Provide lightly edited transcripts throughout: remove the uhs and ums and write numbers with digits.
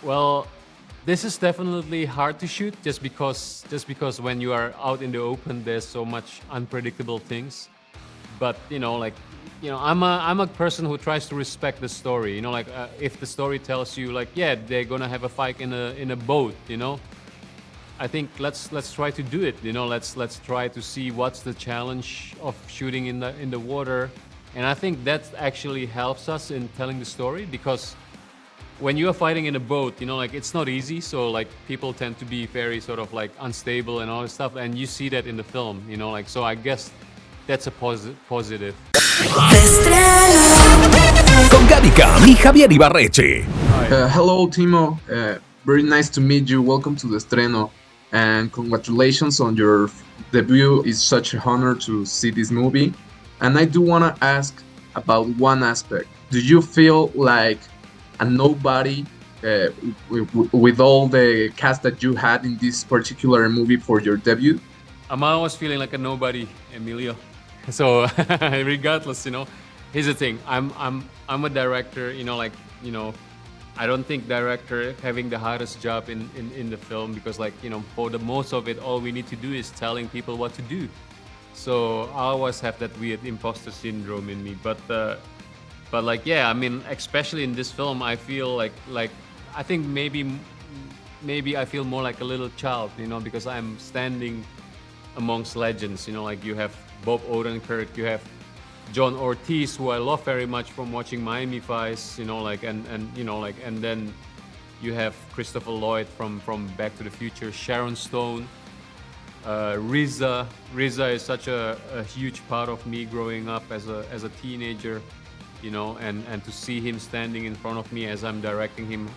Well, this is definitely hard to shoot just because when you are out in the open, there's so much unpredictable things. But I'm a person who tries to respect the story. If the story tells you like, yeah, they're gonna have a fight in a boat. I think let's try to do it. Let's try to see what's the challenge of shooting in the water, and I think that actually helps us in telling the story because when you are fighting in a boat, it's not easy. So like people tend to be very sort of like unstable and all this stuff, and you see that in the film. So I guess that's a positive. Con Gaby Cam y Javier Ibarreche. Hello, Timo. Very nice to meet you. Welcome to the estreno, and congratulations on your debut. It's such an honor to see this movie. And I do want to ask about one aspect. Do you feel like a nobody with all the cast that you had in this particular movie for your debut? I'm always feeling like a nobody, Emilio. So regardless, here's the thing. I'm a director. I don't think director having the hardest job in the film because for the most of it, all we need to do is telling people what to do. So I always have that weird imposter syndrome in me. But especially in this film, I feel like I think maybe I feel more like a little child, because I'm standing amongst legends. You have Bob Odenkirk, you have John Ortiz, who I love very much from watching Miami Vice, and then you have Christopher Lloyd from Back to the Future, Sharon Stone, Riza. Riza is such a huge part of me growing up as a teenager, and to see him standing in front of me as I'm directing him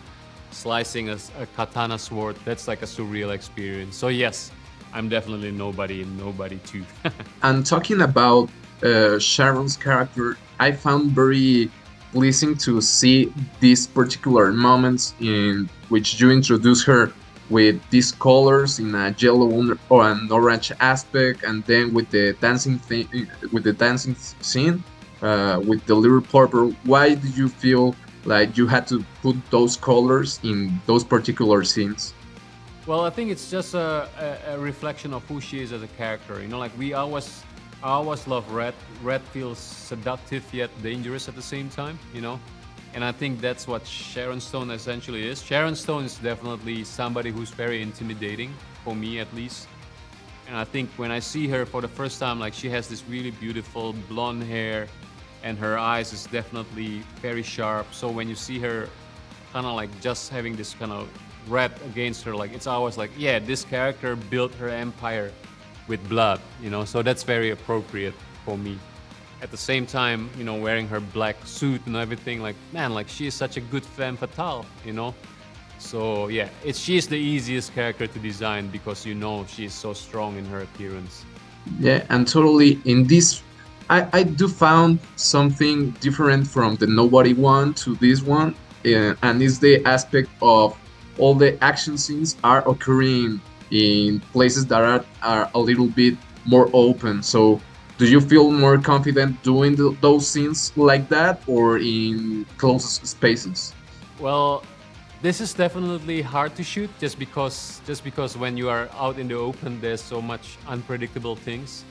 slicing a katana sword, that's like a surreal experience. So yes, I'm definitely nobody and nobody too. And talking about Sharon's character, I found very pleasing to see these particular moments in which you introduce her with these colors in a yellow or an orange aspect, and then with the dancing scene with the little purple. Why did you feel like you had to put those colors in those particular scenes? Well, I think it's just a reflection of who she is as a character. I always love red. Red feels seductive yet dangerous at the same time, And I think that's what Sharon Stone essentially is. Sharon Stone is definitely somebody who's very intimidating, for me at least. And I think when I see her for the first time, like she has this really beautiful blonde hair and her eyes is definitely very sharp. So when you see her kind of like just having this kind of red against her, like it's always like, yeah, this character built her empire with blood, so that's very appropriate for me. At the same time, wearing her black suit and everything, like, man, like she is such a good femme fatale, So yeah, she is the easiest character to design because she is so strong in her appearance. Yeah, and totally in this, I do found something different from the nobody one to this one, and it's the aspect of all the action scenes are occurring in places that are a little bit more open. So do you feel more confident doing those scenes like that or in closed spaces? Well, this is definitely hard to shoot just because when you are out in the open, there's so much unpredictable things.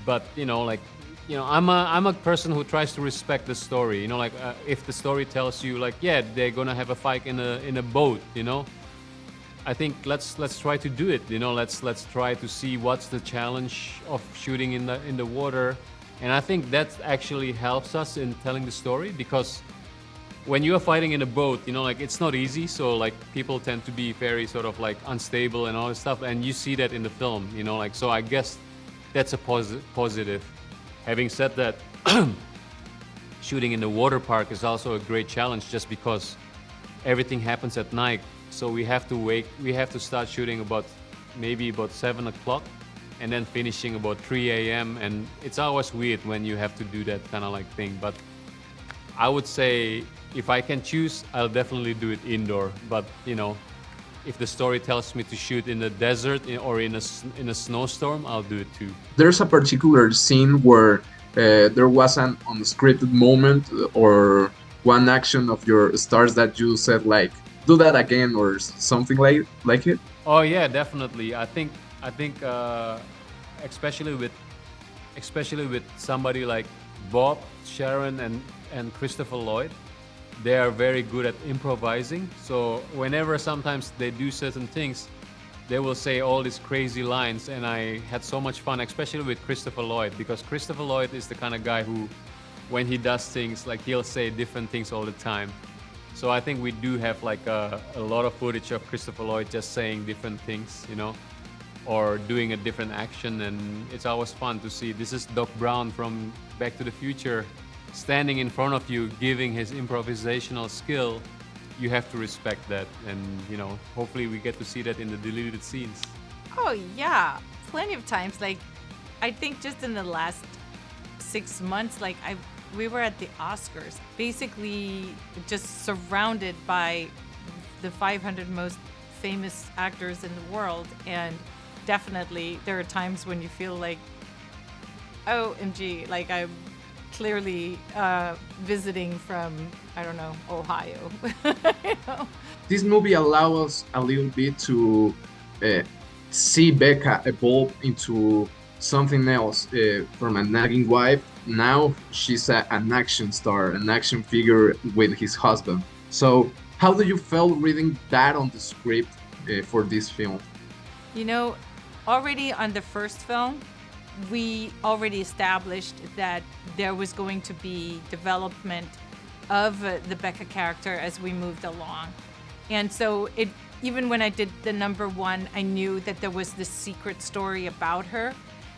But I'm a person who tries to respect the story. If the story tells you like, yeah, they're gonna have a fight in a boat, I think let's try to do it. Let's try to see what's the challenge of shooting in the water, and I think that actually helps us in telling the story because when you are fighting in a boat, it's not easy. So like people tend to be very sort of like unstable and all this stuff, and you see that in the film. So I guess that's a positive. Having said that, shooting in the water park is also a great challenge just because everything happens at night. So we have to start shooting about 7 o'clock and then finishing about 3 a.m. And it's always weird when you have to do that kind of like thing. But I would say if I can choose, I'll definitely do it indoor. But, if the story tells me to shoot in the desert or in a snowstorm, I'll do it too. There's a particular scene where there was an unscripted moment or one action of your stars that you said like, do that again or something like it? Oh yeah, definitely. I think especially with especially with somebody like Bob, Sharon, and Christopher Lloyd, they are very good at improvising. So whenever sometimes they do certain things, they will say all these crazy lines, and I had so much fun, especially with Christopher Lloyd, because Christopher Lloyd is the kind of guy who, when he does things, like he'll say different things all the time. So I think we do have like a lot of footage of Christopher Lloyd just saying different things, or doing a different action, and it's always fun to see. This is Doc Brown from Back to the Future standing in front of you, giving his improvisational skill. You have to respect that, and hopefully we get to see that in the deleted scenes. Oh yeah, plenty of times. Like, I think just in the last 6 months, like we were at the Oscars, basically just surrounded by the 500 most famous actors in the world, and definitely there are times when you feel like, OMG, like I'm clearly visiting from, I don't know, Ohio. This movie allows us a little bit to see Becca evolve into something else, from a nagging wife. Now she's an action star, an action figure with his husband. So how do you feel reading that on the script for this film? Already on the first film, we already established that there was going to be development of the Becca character as we moved along. And so even when I did the number one, I knew that there was this secret story about her.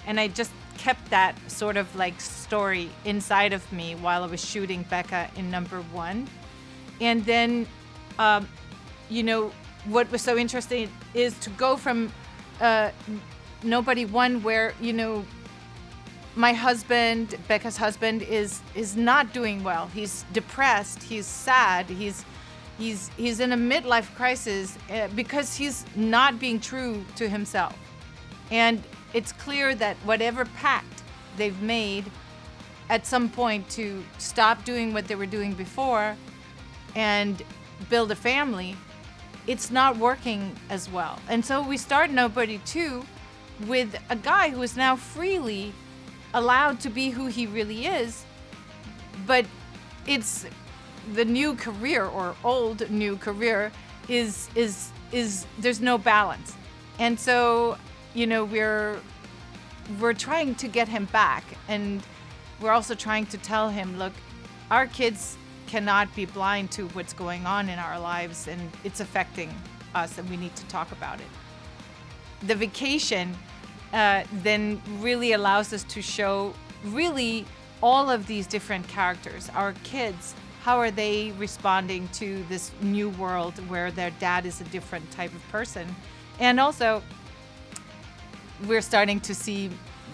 And I just kept that sort of like story inside of me while I was shooting Becca in number one. And then, what was so interesting is to go from Nobody Won, where, my husband, Becca's husband, is not doing well. He's depressed. He's sad. He's in a midlife crisis because he's not being true to himself. And it's clear that whatever pact they've made at some point to stop doing what they were doing before and build a family, it's not working as well. And so we start Nobody 2 with a guy who is now freely allowed to be who he really is, but it's the new career, or old new career, is there's no balance. And so we're trying to get him back, and we're also trying to tell him, look, our kids cannot be blind to what's going on in our lives, and it's affecting us, and we need to talk about it. The vacation then really allows us to show really all of these different characters. Our kids, how are they responding to this new world where their dad is a different type of person? And also, we're starting to see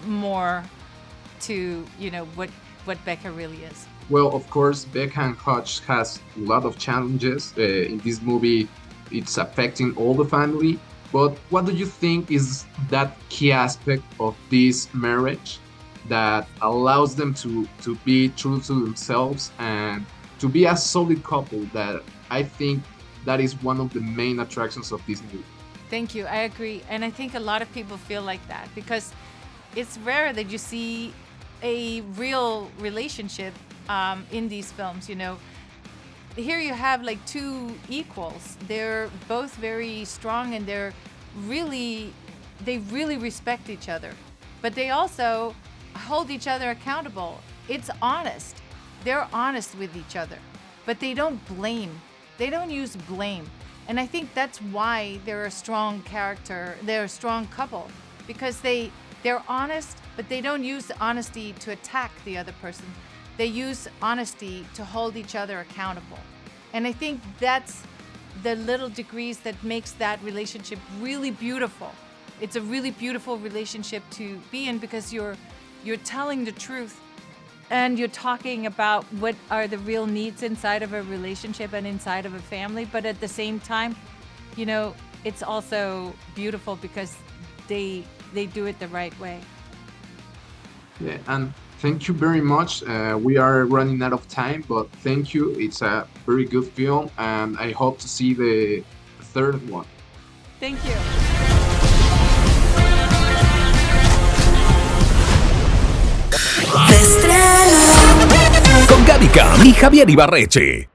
more to, what Becca really is. Well, of course, Becca and Hutch has a lot of challenges. In this movie, it's affecting all the family. But what do you think is that key aspect of this marriage that allows them to be true to themselves and to be a solid couple? That I think that is one of the main attractions of this movie. Thank you. I agree. And I think a lot of people feel like that because it's rare that you see a real relationship in these films. Here you have like two equals. They're both very strong, and they really respect each other, but they also hold each other accountable. It's honest. They're honest with each other, but they don't blame. They don't use blame. And I think that's why they're a strong character. They're a strong couple because they're honest, but they don't use the honesty to attack the other person. They use honesty to hold each other accountable. And I think that's the little degrees that makes that relationship really beautiful. It's a really beautiful relationship to be in because you're telling the truth, and you're talking about what are the real needs inside of a relationship and inside of a family. But at the same time, it's also beautiful because they do it the right way. Yeah, and Thank you very much. We are running out of time, but thank you. It's a very good film, and I hope to see the third one. Thank you. Con Gaby Cam y Javier Ibarreche.